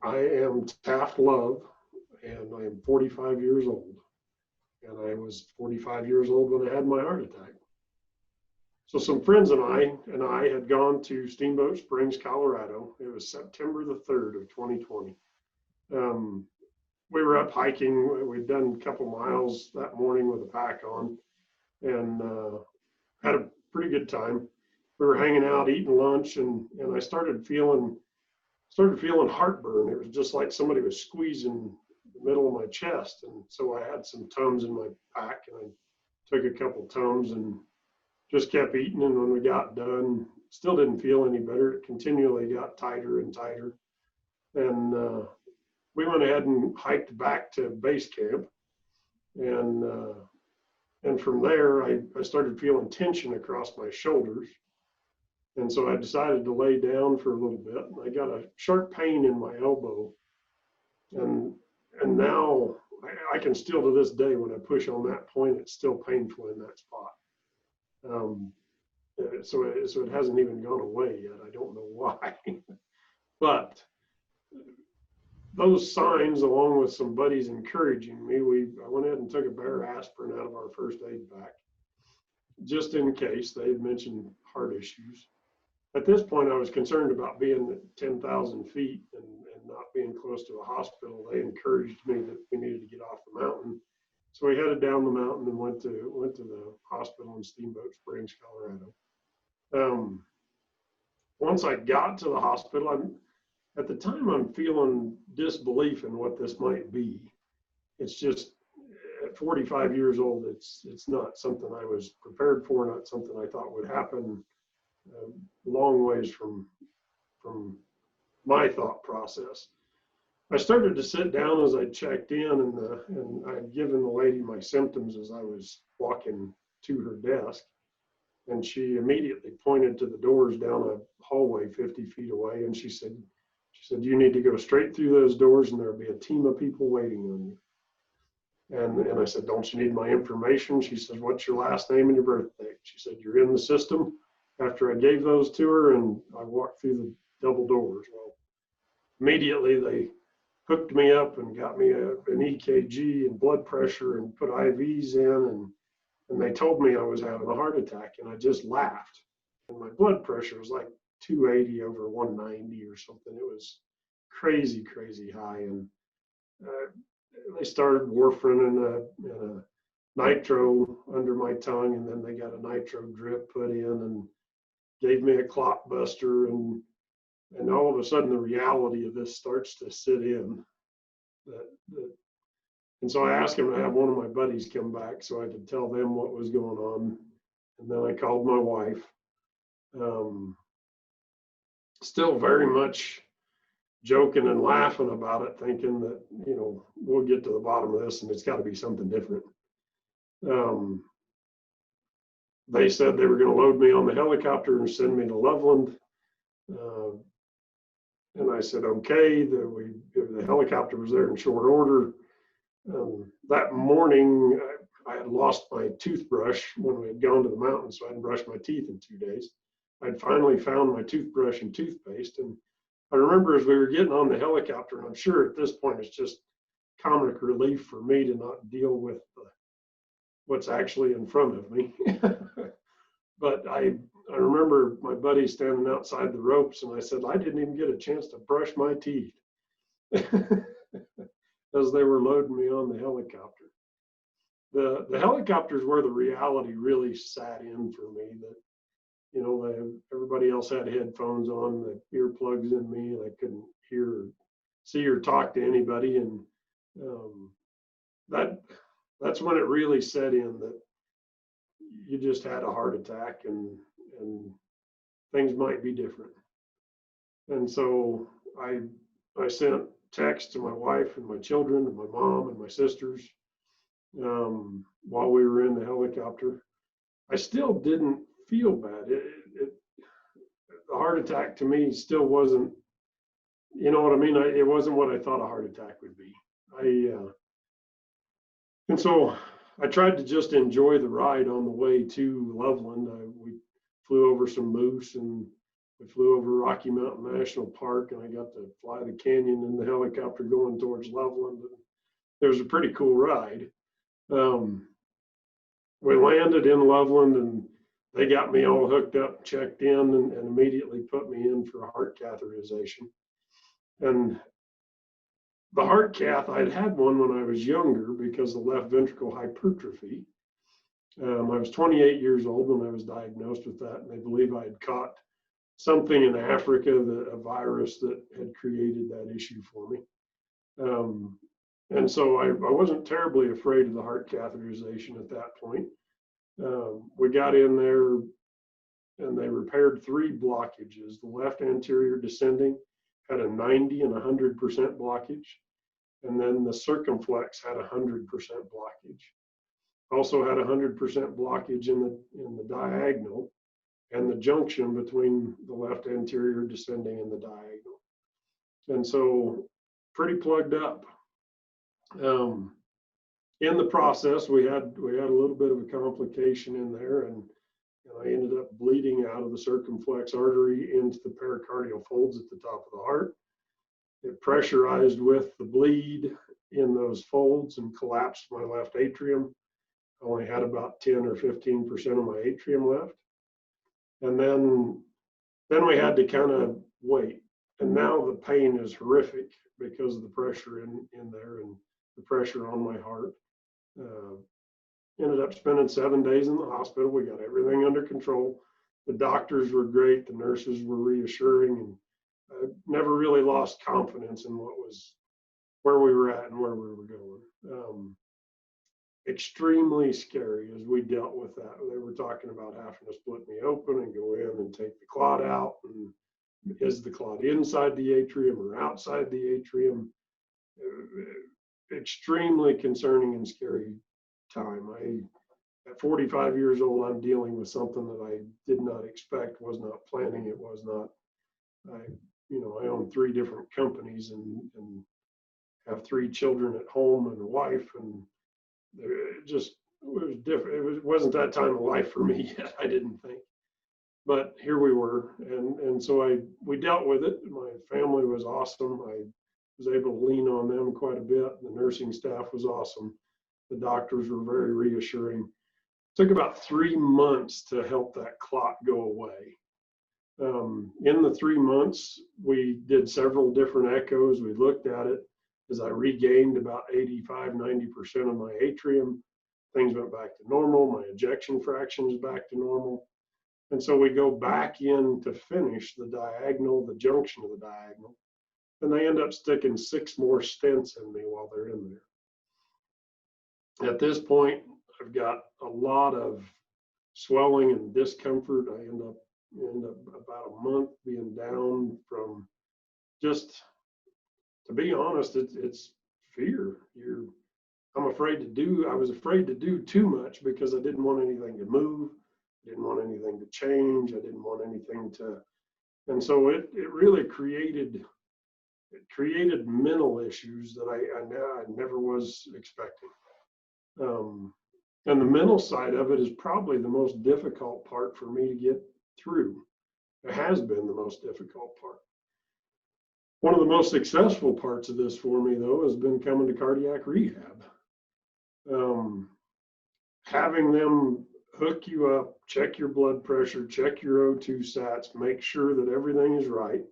I am Taft Love, and I am 45 years old. And I was 45 years old when I had my heart attack. So some friends and I had gone to Steamboat Springs, Colorado. It was September the 3rd of 2020. Um, we were up hiking. We'd done a couple miles that morning with a pack on, and had a pretty good time. We were hanging out, eating lunch, and I started feeling heartburn. It was just like somebody was squeezing the middle of my chest. And so I had some Tums in my pack, and I took a couple Tums and just kept eating. And when we got done, still didn't feel any better. It continually got tighter and tighter. And we went ahead and hiked back to base camp. And from there, I started feeling tension across my shoulders. And so I decided to lay down for a little bit. I got a sharp pain in my elbow. And now I can still, to this day, when I push on that point, it's still painful in that spot. So it hasn't even gone away yet. I don't know why. But those signs, along with some buddies encouraging me, I went ahead and took a bare aspirin out of our first aid pack, just in case. They had mentioned heart issues. At this point, I was concerned about being at 10,000 feet and not being close to a hospital. They encouraged me that we needed to get off the mountain. So we headed down the mountain and went to the hospital in Steamboat Springs, Colorado. Once I got to the hospital, at the time I'm feeling disbelief in what this might be. It's just, at 45 years old, it's not something I was prepared for, not something I thought would happen. Long ways from my thought process. I started to sit down as I checked in, and I had given the lady my symptoms as I was walking to her desk, and she immediately pointed to the doors down a hallway 50 feet away, and she said, "You need to go straight through those doors, and there'll be a team of people waiting on you." And I said, "Don't you need my information?" She said, "What's your last name and your birth date?" She said, "You're in the system." After I gave those to her and I walked through the double doors, well, immediately they hooked me up and got me an EKG and blood pressure and put IVs in, and they told me I was having a heart attack, and I just laughed. And my blood pressure was like 280 over 190 or something. It was crazy, crazy high. And they started warfarin and a nitro under my tongue, and then they got a nitro drip put in and gave me a clot buster, and all of a sudden the reality of this starts to sit in. And so I asked him to have one of my buddies come back so I could tell them what was going on. And then I called my wife. Still very much joking and laughing about it, thinking that, we'll get to the bottom of this and it's got to be something different. They said they were going to load me on the helicopter and send me to Loveland. And I said, okay. The helicopter was there in short order. That morning, I had lost my toothbrush when we had gone to the mountain, so I hadn't brushed my teeth in 2 days. I'd finally found my toothbrush and toothpaste. And I remember as we were getting on the helicopter, and I'm sure at this point it's just comic relief for me to not deal with what's actually in front of me. But I remember my buddy standing outside the ropes, and I said, I didn't even get a chance to brush my teeth as they were loading me on the helicopter. The helicopters where the reality really sat in for me, that, everybody else had headphones on, the earplugs in me, and I couldn't hear or see or talk to anybody. And that's when it really set in that you just had a heart attack and things might be different. And so I sent texts to my wife and my children and my mom and my sisters while we were in the helicopter. I still didn't feel bad. The heart attack to me still wasn't, you know what I mean? It wasn't what I thought a heart attack would be. And so I tried to just enjoy the ride on the way to Loveland. We flew over some moose and We flew over Rocky Mountain National Park, and I got to fly the canyon in the helicopter going towards Loveland. And it was a pretty cool ride. We landed in Loveland, and they got me all hooked up, checked in, and immediately put me in for a heart catheterization. And the heart cath, I'd had one when I was younger because of left ventricle hypertrophy. I was 28 years old when I was diagnosed with that, and they believe I had caught something in Africa, a virus that had created that issue for me. And so I wasn't terribly afraid of the heart catheterization at that point. We got in there, and they repaired 3 blockages. The left anterior descending had a 90 and 100% blockage, and then the circumflex had 100% blockage. Also had 100% blockage in the diagonal and the junction between the left anterior descending and the diagonal. And so pretty plugged up. In the process, we had a little bit of a complication in there, and I ended up bleeding out of the circumflex artery into the pericardial folds at the top of the heart. It pressurized with the bleed in those folds and collapsed my left atrium. I only had about 10 or 15% of my atrium left. And then we had to kind of wait. And now the pain is horrific because of the pressure in there and the pressure on my heart. Ended up spending 7 days in the hospital. We got everything under control. The doctors were great. The nurses were reassuring, and I never really lost confidence in where we were at and where we were going. Extremely scary as we dealt with that. They were talking about having to split me open and go in and take the clot out. And is the clot inside the atrium or outside the atrium? Extremely concerning and scary time. At 45 years old, I'm dealing with something that I did not expect, was not planning. It was not. I own 3 different companies and have 3 children at home and a wife, and it was different. It wasn't that time of life for me yet, I didn't think. But here we were, and so we dealt with it. My family was awesome. I was able to lean on them quite a bit. The nursing staff was awesome. The doctors were very reassuring. It took about 3 months to help that clot go away. In the 3 months, we did several different echoes. We looked at it. As I regained about 85, 90% of my atrium, things went back to normal. My ejection fraction is back to normal. And so we go back in to finish the diagonal, the junction of the diagonal, and they end up sticking 6 more stents in me while they're in there. At this point, I've got a lot of swelling and discomfort. I end up about a month being down from just, to be honest, it's fear. I was afraid to do too much because I didn't want anything to move. I didn't want anything to change. I didn't want anything and so it really created mental issues that I never was expecting. And the mental side of it is probably the most difficult part for me to get through. It has been the most difficult part. One of the most successful parts of this for me, though, has been coming to cardiac rehab. Having them hook you up, check your blood pressure, check your O2 sats, make sure that everything is right,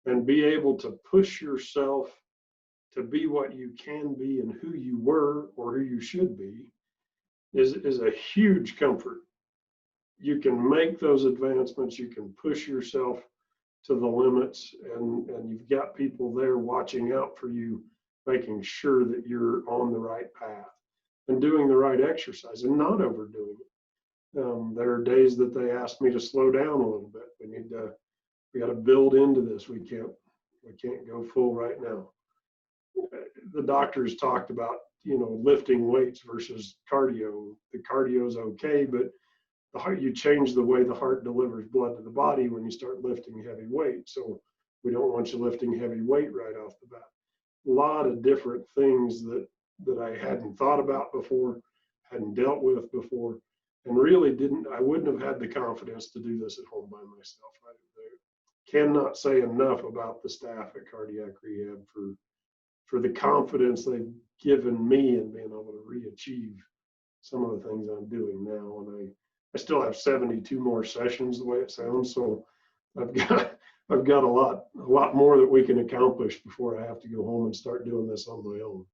and be able to push yourself to be what you can be and who you were or who you should be is a huge comfort. You can make those advancements, you can push yourself to the limits, and you've got people there watching out for you, making sure that you're on the right path and doing the right exercise and not overdoing it. There are days that they ask me to slow down a little bit. We got to build into this. We can't go full right now. The doctors talked about, lifting weights versus cardio. The cardio is okay, but you change the way the heart delivers blood to the body when you start lifting heavy weight. So we don't want you lifting heavy weight right off the bat. A lot of different things that I hadn't thought about before, hadn't dealt with before, and really I wouldn't have had the confidence to do this at home by myself. cannot say enough about the staff at Cardiac Rehab for the confidence they've given me in being able to re-achieve some of the things I'm doing now. And I still have 72 more sessions the way it sounds. So I've got a lot more that we can accomplish before I have to go home and start doing this on my own.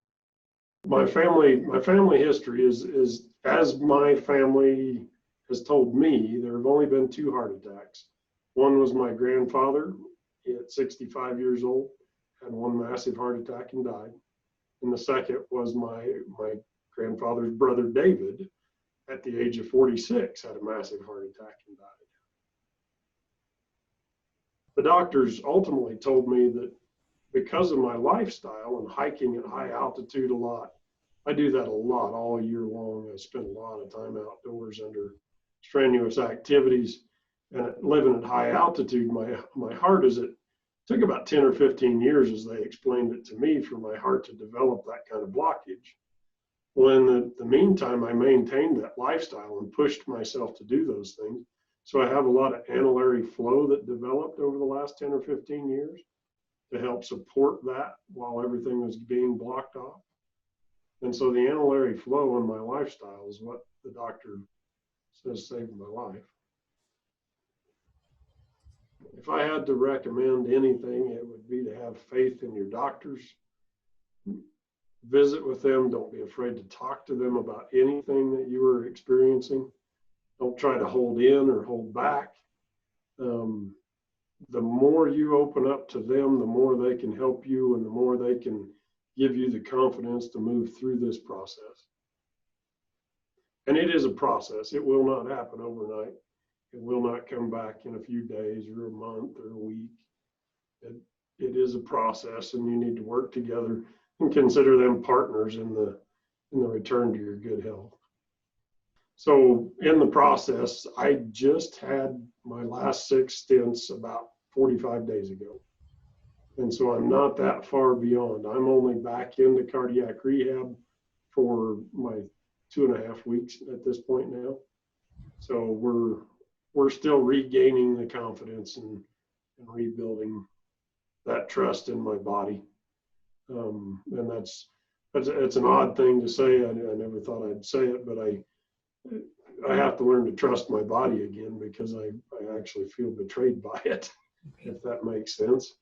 My family history is as my family has told me, there have only been 2 heart attacks. One was my grandfather at 65 years old, had one massive heart attack and died. And the second was my grandfather's brother David, at the age of 46, had a massive heart attack and died. The doctors ultimately told me that because of my lifestyle and hiking at high altitude a lot, I do that a lot all year long. I spend a lot of time outdoors under strenuous activities, and living at high altitude, my heart took about 10 or 15 years, as they explained it to me, for my heart to develop that kind of blockage. Well, in the meantime, I maintained that lifestyle and pushed myself to do those things. So I have a lot of annullary flow that developed over the last 10 or 15 years to help support that while everything was being blocked off. And so the annullary flow in my lifestyle is what the doctor says saved my life. If I had to recommend anything, it would be to have faith in your doctors. Visit with them. Don't be afraid to talk to them about anything that you are experiencing. Don't try to hold in or hold back. The more you open up to them, the more they can help you, and the more they can give you the confidence to move through this process. And it is a process. It will not happen overnight. It will not come back in a few days or a month or a week. It is a process, and you need to work together and consider them partners in the return to your good health. So in the process, I just had my last 6 stints about 45 days ago. And so I'm not that far beyond. I'm only back into cardiac rehab for my 2.5 weeks at this point now. So we're still regaining the confidence and rebuilding that trust in my body. And it's an odd thing to say. I never thought I'd say it, but I have to learn to trust my body again, because I actually feel betrayed by it, if that makes sense.